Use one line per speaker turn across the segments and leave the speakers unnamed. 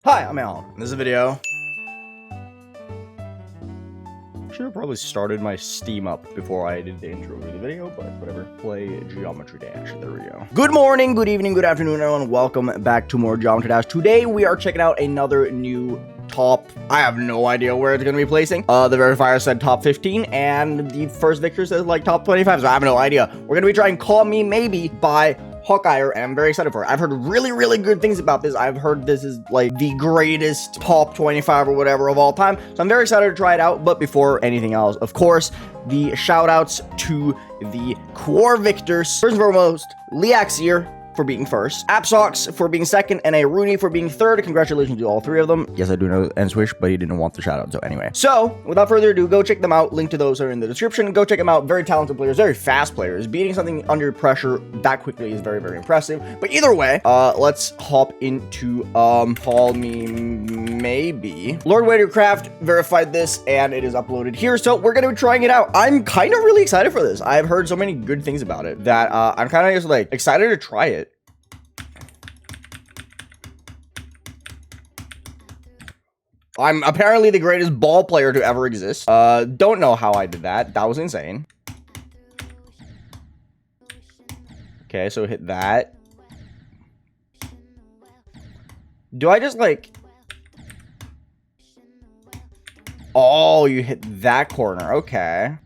Hi, I'm Al. In this video, should have probably started my Steam up before I did the intro to the video, but whatever. Play Geometry Dash. There we go. Good morning, good evening, good afternoon, everyone. Welcome back to more Geometry Dash. Today, we are checking out another new top. I have no idea where it's going to be placing. The verifier said top 15, and the first victor says like top 25, so I have no idea. We're going to be trying Call Me Maybe by Hawkyre, and I'm very excited for it. I've heard really good things about this. I've heard this is like the greatest top 25 or whatever of all time, so I'm very excited to try it out. But before anything else, of course, the shout outs to the Quaoar victors. First and foremost, Liaxier for being first, Apsox for being second, and a Rooney for being third. Congratulations to all three of them. Yes, I do know Enswish, but he didn't want the shout out, so anyway. So, without further ado, go check them out. Link to those are in the description. Go check them out. Very talented players, very fast players. Beating something under pressure that quickly is very impressive. But either way, let's hop into Call Me Maybe. Lord Waitercraft verified this, and it is uploaded here, so we're gonna be trying it out. I'm kind of really excited for this. I've heard so many good things about it that I'm kind of just like excited to try it. I'm apparently the greatest ball player to ever exist. Don't know how I did that. That was insane. Okay, so hit that. Do I just like... Oh, you hit that corner. Okay.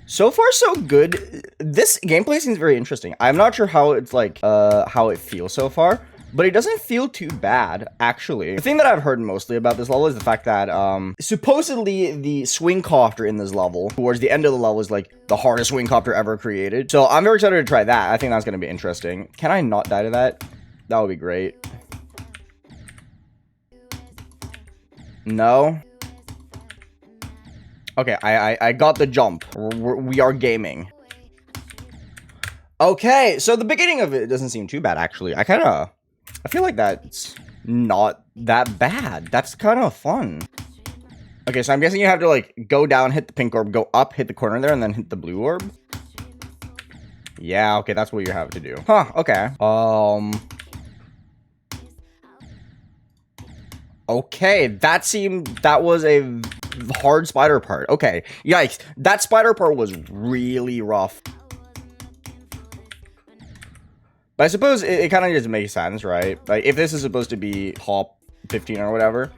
So far, so good. This gameplay seems very interesting. I'm not sure how it's like, how it feels so far, but it doesn't feel too bad, actually. The thing that I've heard mostly about this level is the fact that, supposedly the SWINGCOPTER in this level, towards the end of the level, is like the hardest SWINGCOPTER ever created. So I'm very excited to try that. I think that's going to be interesting. Can I not die to that? That would be great. No. Okay, I got the jump. We are gaming. Okay, so the beginning of it doesn't seem too bad, actually. I feel like that's not that bad. That's kind of fun. Okay, so I'm guessing you have to, like, go down, hit the pink orb, go up, hit the corner there, and then hit the blue orb. Yeah, okay, that's what you have to do. Huh, okay. Okay, that was a hard spider part. Okay, yikes. That spider part was really rough. But I suppose it kind of just makes sense, right? Like, if this is supposed to be top 15 or whatever,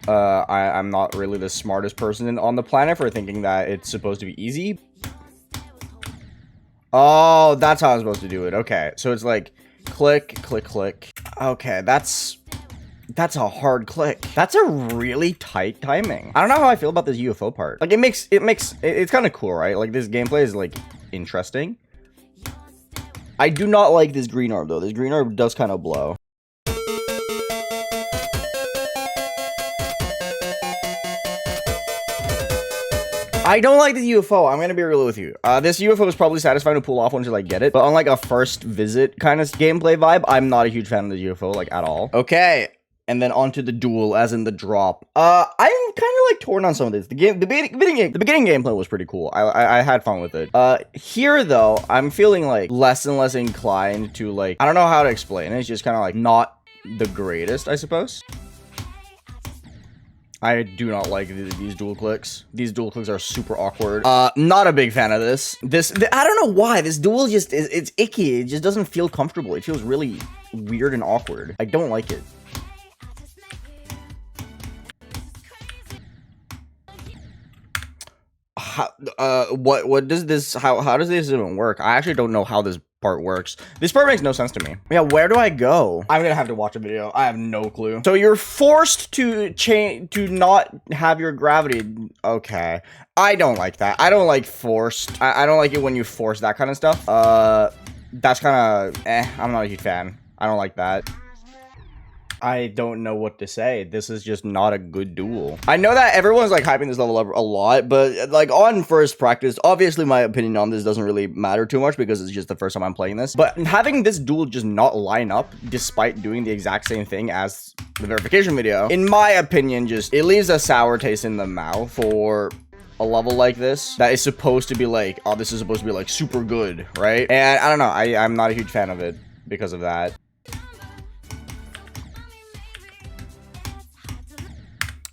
I'm not really the smartest person on the planet for thinking that it's supposed to be easy. Oh, that's how I'm supposed to do it. Okay, so it's like click, click, click. Okay, that's a hard click. That's a really tight timing. I don't know how I feel about this UFO part. Like, it's kind of cool, right? Like, this gameplay is like interesting. I do not like this green orb, though. This green orb does kind of blow. I don't like this UFO. I'm gonna be real with you. This UFO is probably satisfying to pull off once you, like, get it. But on, like, a first visit kind of gameplay vibe, I'm not a huge fan of the UFO, like, at all. Okay. And then onto the duel, as in the drop. I'm kind of like torn on some of this. The beginning gameplay was pretty cool. I had fun with it. Here though, I'm feeling like less and less inclined to, like, I don't know how to explain it. It's just kind of like not the greatest, I suppose. I do not like these dual clicks. These dual clicks are super awkward. Not a big fan of this. I don't know why. This duel just it's icky. It just doesn't feel comfortable. It feels really weird and awkward. I don't like it. What does this, how does this even work? I actually don't know how this part works. This part makes no sense to me. Yeah, where do I go? I'm gonna have to watch a video. I have no clue. So you're forced to change, to not have your gravity. Okay. I don't like that. I don't like forced. I don't like it when you force that kind of stuff. That's kind of, I'm not a huge fan. I don't like that. I don't know what to say. This is just not a good duel. I know that everyone's like hyping this level up a lot, but like on first practice, obviously my opinion on this doesn't really matter too much because it's just the first time I'm playing this. But having this duel just not line up despite doing the exact same thing as the verification video, in my opinion, just it leaves a sour taste in the mouth for a level like this that is supposed to be like, oh, this is supposed to be like super good, right? And I don't know, I'm not a huge fan of it. because of that.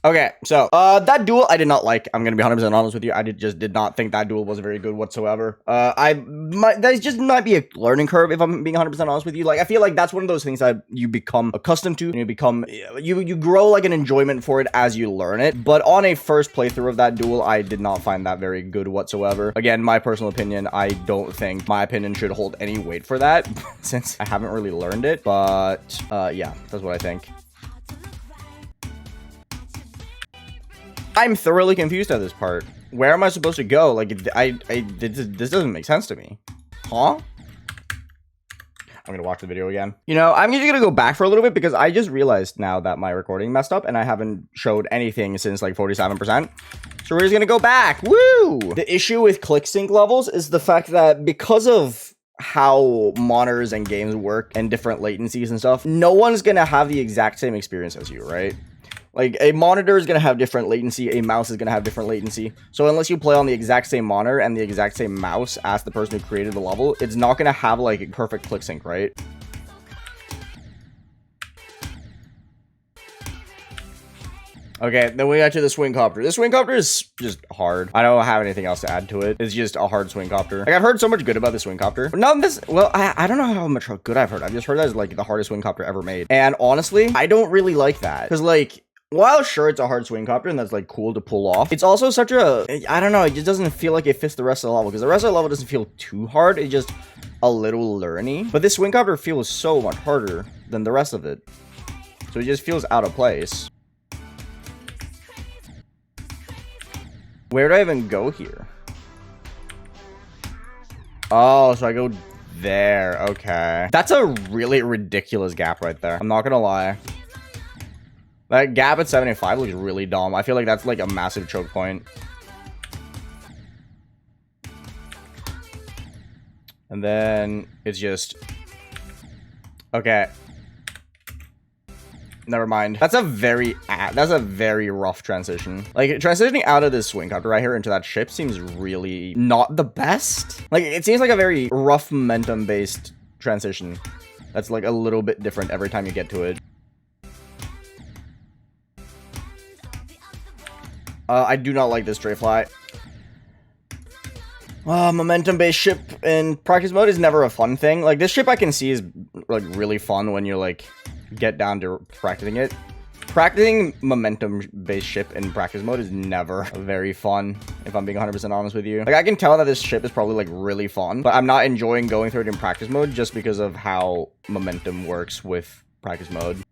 Okay, so that duel I did not like. I'm gonna be 100% honest with you. I just did not think that duel was very good whatsoever. That just might be a learning curve if I'm being 100% honest with you. Like, I feel like that's one of those things that you become accustomed to, and you grow like an enjoyment for it as you learn it. But on a first playthrough of that duel, I did not find that very good whatsoever. Again, my personal opinion, I don't think my opinion should hold any weight for that since I haven't really learned it. But yeah, that's what I think. I'm thoroughly confused at this part. Where am I supposed to go? Like, this doesn't make sense to me. Huh? I'm gonna watch the video again. You know, I'm just gonna go back for a little bit because I just realized now that my recording messed up and I haven't showed anything since like 47%. So we're just gonna go back. Woo! The issue with click sync levels is the fact that because of how monitors and games work and different latencies and stuff, no one's gonna have the exact same experience as you, right? Like, a monitor is going to have different latency, a mouse is going to have different latency. So unless you play on the exact same monitor and the exact same mouse as the person who created the level, it's not going to have, like, a perfect click sync, right? Okay, then we got to the SWINGCOPTER. The SWINGCOPTER is just hard. I don't have anything else to add to it. It's just a hard SWINGCOPTER. Like, I've heard so much good about the SWINGCOPTER. But not this, well, I don't know how much good I've heard. I've just heard that it's, like, the hardest SWINGCOPTER ever made. And honestly, I don't really like that. Because, like, while sure it's a hard SWINGCOPTER and that's like cool to pull off, it's also such a, I don't know, it just doesn't feel like it fits the rest of the level because the rest of the level doesn't feel too hard. It's just a little learny. But this SWINGCOPTER feels so much harder than the rest of it. So it just feels out of place. Where do I even go here? Oh, so I go there. Okay. That's a really ridiculous gap right there. I'm not gonna lie. That gap at 75 looks really dumb. I feel like that's like a massive choke point. And then it's just... Okay. Never mind. That's a very rough transition. Like, transitioning out of this SWINGCOPTER right here into that ship seems really not the best. Like, it seems like a very rough momentum-based transition. That's like a little bit different every time you get to it. I do not like this stray fly. Momentum-based ship in practice mode is never a fun thing. Like, this ship I can see is, like, really fun when you, like, get down to practicing it. Practicing momentum-based ship in practice mode is never very fun, if I'm being 100% honest with you. Like, I can tell that this ship is probably, like, really fun, but I'm not enjoying going through it in practice mode just because of how momentum works with practice mode.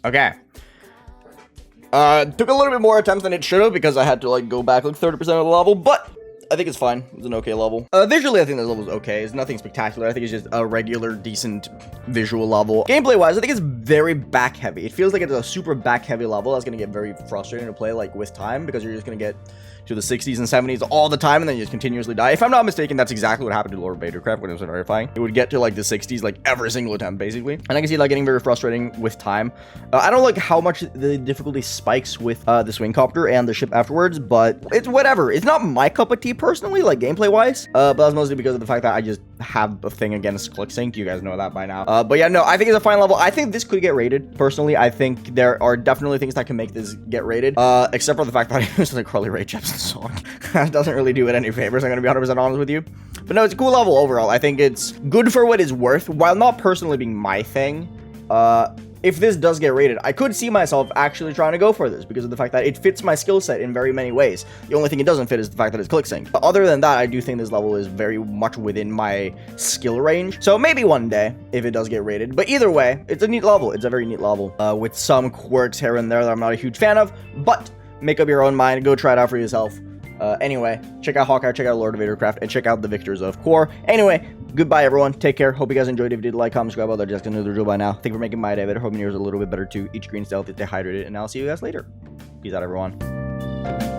Okay. Took a little bit more attempts than it should have because I had to, like, go back like 30% of the level, but I think it's fine. It's an okay level. Visually, I think the level's okay. It's nothing spectacular. I think it's just a regular, decent visual level. Gameplay-wise, I think it's very back-heavy. It feels like it's a super back-heavy level that's gonna get very frustrating to play, like, with time because you're just gonna get to the 60s and 70s all the time and then you just continuously die. If I'm not mistaken, that's exactly what happened to Lord Vadercraft when it was verifying. It would get to like the 60s like every single attempt basically. And I can see that getting very frustrating with time. I don't like how much the difficulty spikes with the SWINGCOPTER and the ship afterwards, but it's whatever. It's not my cup of tea personally, like gameplay wise, but that's mostly because of the fact that I just have a thing against click sync. You guys know that by now. But yeah, no, I think it's a fine level. I think this could get rated. Personally, I think there are definitely things that can make this get rated, except for the fact that I use like Crowley Ray chips. So that doesn't really do it any favors, I'm gonna be 100% honest with you. But no, it's a cool level overall. I think it's good for what it's worth, while not personally being my thing. If this does get rated, I could see myself actually trying to go for this because of the fact that it fits my skill set in very many ways. The only thing it doesn't fit is the fact that it's click sync. But other than that, I do think this level is very much within my skill range. So maybe one day, if it does get rated. But either way, it's a neat level. It's a very neat level with some quirks here and there that I'm not a huge fan of. But make up your own mind. Go try it out for yourself. Anyway, check out Hawkyre, check out Lord of Vadercraft, and check out the Victors of Quaoar. Anyway, goodbye everyone, take care, hope you guys enjoyed. If you did, like, comment, subscribe, other just another drill by now. Thank you for making my day better, hoping yours a little bit better too. Each green stealthy, stay hydrated, and I'll see you guys later. Peace out everyone.